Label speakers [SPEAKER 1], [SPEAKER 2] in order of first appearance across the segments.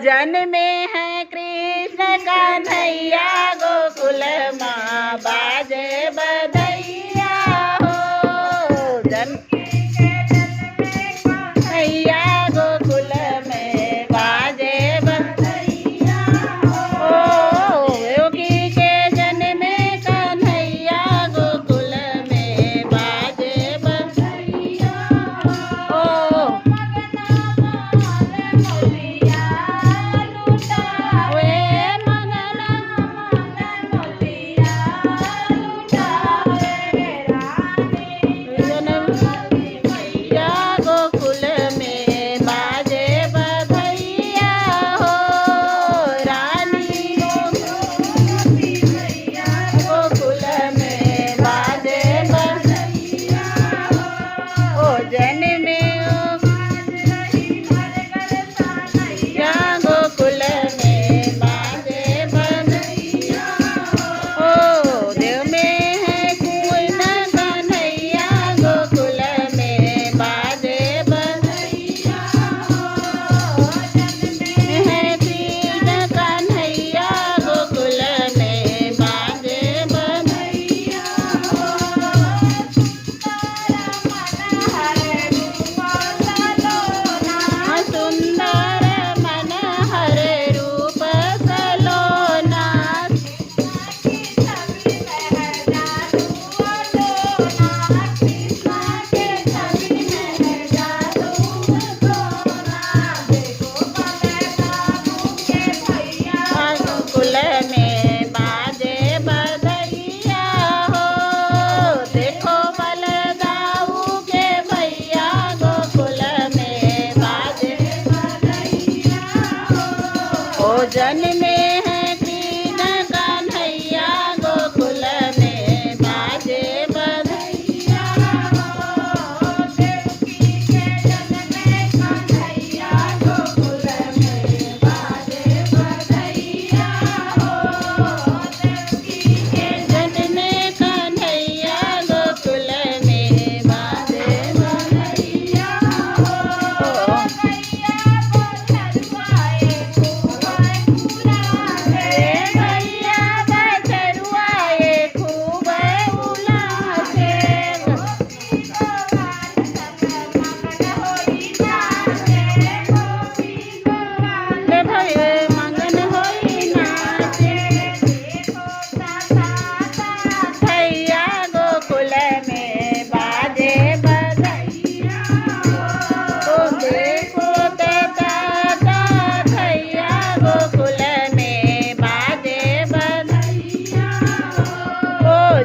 [SPEAKER 1] जन्मे है कृष्ण कन्हैया गोकुल माँ बाजे बधैया हो। कन्हैया गोकुल में बाजे बधैया हो। योगी के जन्मे कन्हैया गोकुल में बाजे बधैया हो। जन्मे है कृष्ण कन्हैया गोकुल में बाजे बधैया हो। देवकी के जन्मे कन्हैया गोकुल में बाजे बधैया हो। देवकी के जन्मे कन्हैया गोकुल में बाजे बधैया हो।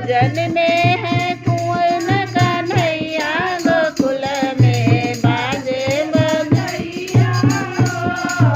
[SPEAKER 1] जन्मे है कुंवर कन्हैया गोकुल में बाजे बधैया हो।